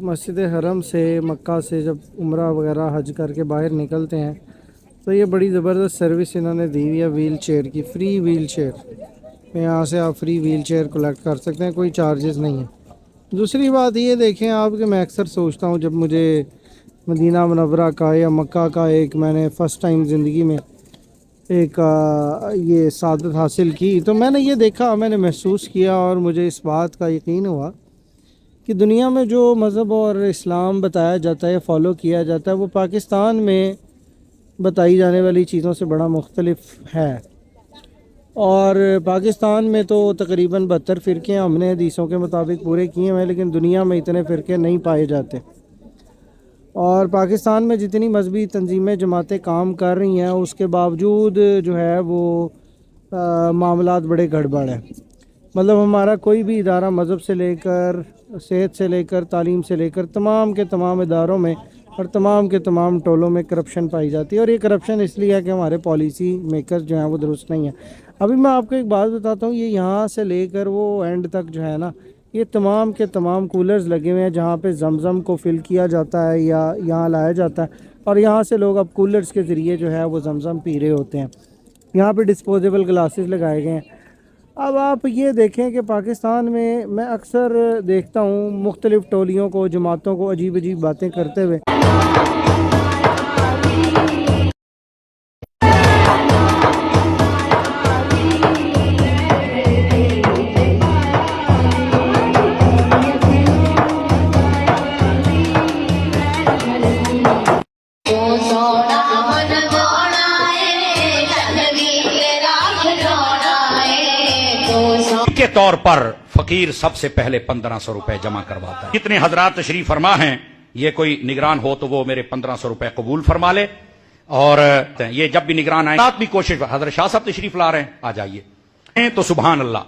مسجد حرم سے مکہ سے جب عمرہ وغیرہ حج کر کے باہر نکلتے ہیں تو یہ بڑی زبردست سروس انہوں نے دی ہوئی ہے ویل چیئر کی، فری ویل چیئر۔ یہاں سے آپ فری ویل چیئر کلیکٹ کر سکتے ہیں، کوئی چارجز نہیں ہے۔ دوسری بات یہ دیکھیں آپ کہ میں اکثر سوچتا ہوں جب مجھے مدینہ منورہ کا یا مکہ کا ایک میں نے فرسٹ ٹائم زندگی میں ایک یہ سعادت حاصل کی، تو میں نے یہ دیکھا، میں نے محسوس کیا اور مجھے اس بات کا یقین ہوا کہ دنیا میں جو مذہب اور اسلام بتایا جاتا ہے، فالو کیا جاتا ہے، وہ پاکستان میں بتائی جانے والی چیزوں سے بڑا مختلف ہے۔ اور پاکستان میں تو تقریباً 72 فرقے ہم نے حدیثوں کے مطابق پورے کیے ہیں، لیکن دنیا میں اتنے فرقے نہیں پائے جاتے۔ اور پاکستان میں جتنی مذہبی تنظیمیں جماعتیں کام کر رہی ہیں اس کے باوجود جو ہے وہ معاملات بڑے گڑبڑ ہیں۔ مطلب ہمارا کوئی بھی ادارہ مذہب سے لے کر صحت سے لے کر تعلیم سے لے کر تمام کے تمام اداروں میں اور تمام کے تمام ٹولوں میں کرپشن پائی جاتی ہے، اور یہ کرپشن اس لیے ہے کہ ہمارے پالیسی میکر جو ہیں وہ درست نہیں ہیں۔ ابھی میں آپ کو ایک بات بتاتا ہوں، یہ یہاں سے لے کر وہ اینڈ تک جو ہے نا، یہ تمام کے تمام کولرز لگے ہوئے ہیں جہاں پہ زمزم کو فل کیا جاتا ہے یا یہاں لایا جاتا ہے، اور یہاں سے لوگ اب کولرز کے ذریعے جو ہے وہ زمزم پی رہے ہوتے ہیں۔ یہاں پہ ڈسپوزیبل گلاسز لگائے گئے ہیں۔ اب آپ یہ دیکھیں کہ پاکستان میں اکثر دیکھتا ہوں مختلف ٹولیوں کو، جماعتوں کو عجیب عجیب باتیں کرتے ہوئے۔ کے طور پر فقیر سب سے پہلے 1500 روپے جمع کرواتا ہے۔ جتنے حضرات تشریف فرما ہیں، یہ کوئی نگران ہو تو وہ میرے 1500 روپے قبول فرما لے، اور یہ جب بھی نگران آئے رات بھی کوشش، حضرت شاہ صاحب تشریف لا رہے ہیں، آ جائیے تو سبحان اللہ،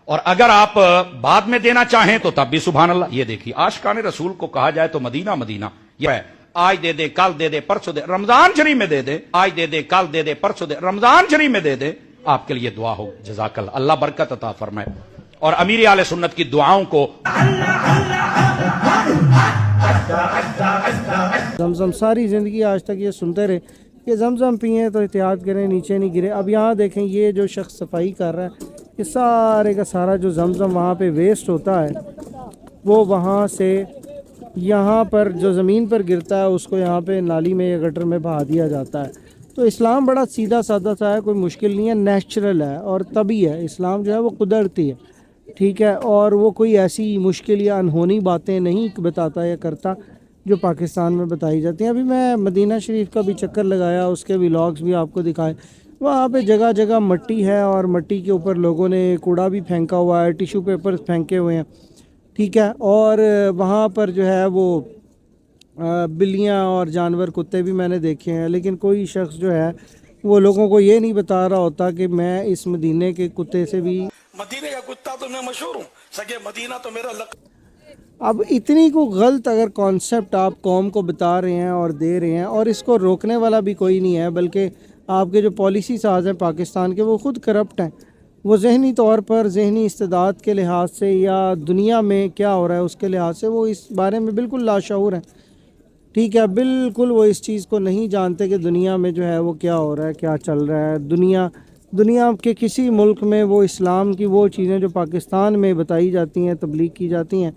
اور اگر آپ بعد میں دینا چاہیں تو تب بھی سبحان اللہ۔ یہ دیکھیے عاشقان رسول کو کہا جائے تو مدینہ مدینہ یہ ہے، آج دے دے کل دے دے پرسوں دے، رمضان شریف میں دے دے، آج دے دے کل دے دے پرسوں دے، رمضان شریف میں دے دے، آپ کے لیے دعا ہو، جزاک اللہ، اللہ برکت عطا فرمائے، اور امیر اہل سنت کی دعاؤں کو زمزم ساری زندگی آج تک یہ سنتے رہے کہ زمزم پئیں تو احتیاط کریں نیچے نہیں گرے۔ اب یہاں دیکھیں یہ جو شخص صفائی کر رہا ہے، یہ سارے کا سارا جو زمزم وہاں پہ ویسٹ ہوتا ہے وہ وہاں سے یہاں پر جو زمین پر گرتا ہے اس کو یہاں پہ نالی میں یا گٹر میں بہا دیا جاتا ہے۔ تو اسلام بڑا سیدھا سادہ سا ہے، کوئی مشکل نہیں ہے، نیچرل ہے اور طبعی ہے۔ اسلام جو ہے وہ قدرتی ہے، ٹھیک ہے، اور وہ کوئی ایسی مشکل یا انہونی باتیں نہیں بتاتا یا کرتا جو پاکستان میں بتائی جاتی ہیں۔ ابھی میں مدینہ شریف کا بھی چکر لگایا، اس کے ولاگز بھی آپ کو دکھائے، وہاں پہ جگہ جگہ مٹی ہے اور مٹی کے اوپر لوگوں نے کوڑا بھی پھینکا ہوا ہے، ٹیشو پیپر پھینکے ہوئے ہیں، ٹھیک ہے، اور وہاں پر جو ہے وہ بلیاں اور جانور کتے بھی میں نے دیکھے ہیں، لیکن کوئی شخص جو ہے وہ لوگوں کو یہ نہیں بتا رہا ہوتا کہ میں اس مدینے کے کتے سے بھی، مدینے کا کتا تو میں مشہور ہوں، سگے مدینہ تو میرا اب اتنی کو غلط اگر کانسیپٹ آپ قوم کو بتا رہے ہیں اور دے رہے ہیں، اور اس کو روکنے والا بھی کوئی نہیں ہے، بلکہ آپ کے جو پالیسی ساز ہیں پاکستان کے وہ خود کرپٹ ہیں۔ وہ ذہنی طور پر، ذہنی استعداد کے لحاظ سے یا دنیا میں کیا ہو رہا ہے اس کے لحاظ سے وہ اس بارے میں بالکل لاشعور ہیں، ٹھیک ہے، بالکل وہ اس چیز کو نہیں جانتے کہ دنیا میں جو ہے وہ کیا ہو رہا ہے، کیا چل رہا ہے۔ دنیا کے کسی ملک میں وہ اسلام کی وہ چیزیں جو پاکستان میں بتائی جاتی ہیں، تبلیغ کی جاتی ہیں،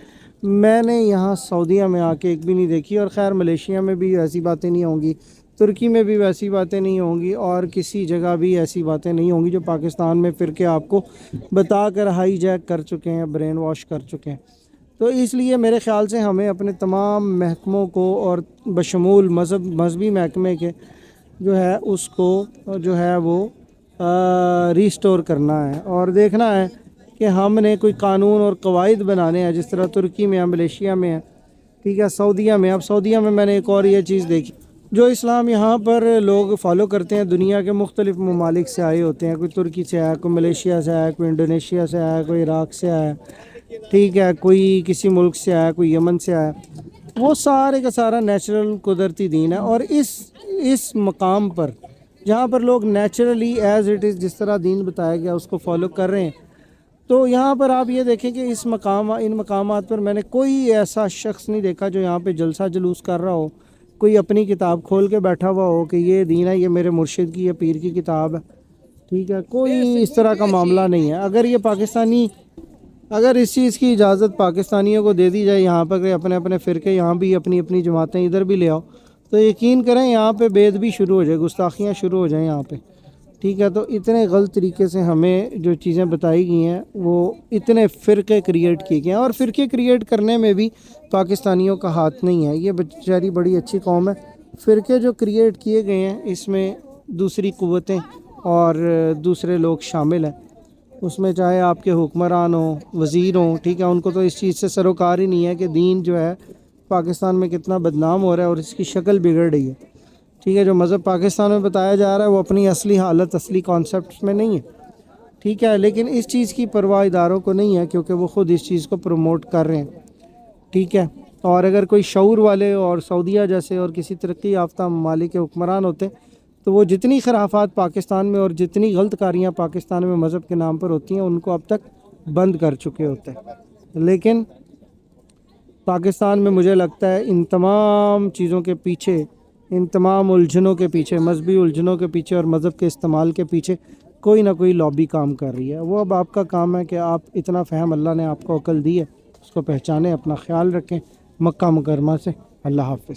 میں نے یہاں سعودیہ میں آ کے ایک بھی نہیں دیکھی، اور خیر ملیشیا میں بھی ایسی باتیں نہیں ہوں گی، ترکی میں بھی ویسی باتیں نہیں ہوں گی، اور کسی جگہ بھی ایسی باتیں نہیں ہوں گی جو پاکستان میں فرقے آپ کو بتا کر ہائی جیک کر چکے ہیں، برین واش کر چکے ہیں۔ تو اس لیے میرے خیال سے ہمیں اپنے تمام محکموں کو اور بشمول مذہبی محکمے کے جو ہے اس کو جو ہے وہ ریسٹور کرنا ہے، اور دیکھنا ہے کہ ہم نے کوئی قانون اور قواعد بنانے ہیں، جس طرح ترکی میں ہے، ملیشیا میں ہے، ٹھیک ہے، سعودیہ میں۔ اب سعودیہ میں نے ایک اور یہ چیز دیکھی، جو اسلام یہاں پر لوگ فالو کرتے ہیں دنیا کے مختلف ممالک سے آئے ہوتے ہیں، کوئی ترکی سے آیا، کوئی ملیشیا سے آیا، کوئی انڈونیشیا سے آیا، کوئی عراق سے آیا، ٹھیک ہے، کوئی کسی ملک سے آیا، کوئی یمن سے آیا، وہ سارے کا سارا نیچرل قدرتی دین ہے، اور اس مقام پر جہاں پر لوگ نیچرلی ایز اٹ از جس طرح دین بتایا گیا اس کو فالو کر رہے ہیں، تو یہاں پر آپ یہ دیکھیں کہ ان مقامات پر میں نے کوئی ایسا شخص نہیں دیکھا جو یہاں پہ جلسہ جلوس کر رہا ہو، کوئی اپنی کتاب کھول کے بیٹھا ہوا ہو کہ یہ دین ہے، یہ میرے مرشد کی، یہ پیر کی کتاب ہے، ٹھیک ہے، کوئی اس طرح کا معاملہ نہیں ہے۔ اگر اس چیز کی اجازت پاکستانیوں کو دے دی جائے یہاں پر کہ اپنے اپنے فرقے یہاں بھی اپنی اپنی جماعتیں ادھر بھی لے آؤ، تو یقین کریں یہاں پہ بید بھی شروع ہو جائے، گستاخیاں شروع ہو جائیں یہاں پہ، ٹھیک ہے۔ تو اتنے غلط طریقے سے ہمیں جو چیزیں بتائی گئی ہیں، وہ اتنے فرقے کریٹ کیے گئے ہیں، اور فرقے کریٹ کرنے میں بھی پاکستانیوں کا ہاتھ نہیں ہے۔ یہ بیچاری بڑی اچھی قوم ہے، فرقے جو کریٹ کیے گئے ہیں اس میں دوسری قوتیں اور دوسرے لوگ شامل ہیں، اس میں چاہے آپ کے حکمران ہوں، وزیر ہوں، ٹھیک ہے، ان کو تو اس چیز سے سروکار ہی نہیں ہے کہ دین جو ہے پاکستان میں کتنا بدنام ہو رہا ہے اور اس کی شکل بگڑ رہی ہے، ٹھیک ہے۔ جو مذہب پاکستان میں بتایا جا رہا ہے وہ اپنی اصلی حالت، اصلی کانسیپٹس میں نہیں ہے، ٹھیک ہے، لیکن اس چیز کی پرواہ اداروں کو نہیں ہے کیونکہ وہ خود اس چیز کو پروموٹ کر رہے ہیں، ٹھیک ہے۔ اور اگر کوئی شعور والے اور سعودیہ جیسے اور کسی ترقی یافتہ ممالک کے حکمران ہوتے تو وہ جتنی خرافات پاکستان میں اور جتنی غلط کاریاں پاکستان میں مذہب کے نام پر ہوتی ہیں ان کو اب تک بند کر چکے ہوتے ہیں، لیکن پاکستان میں مجھے لگتا ہے ان تمام چیزوں کے پیچھے، ان تمام الجھنوں کے پیچھے، مذہبی الجھنوں کے پیچھے اور مذہب کے استعمال کے پیچھے کوئی نہ کوئی لابی کام کر رہی ہے۔ وہ اب آپ کا کام ہے کہ آپ اتنا فہم اللہ نے آپ کو عقل دی ہے اس کو پہچانیں، اپنا خیال رکھیں۔ مکہ مکرمہ سے اللہ حافظ۔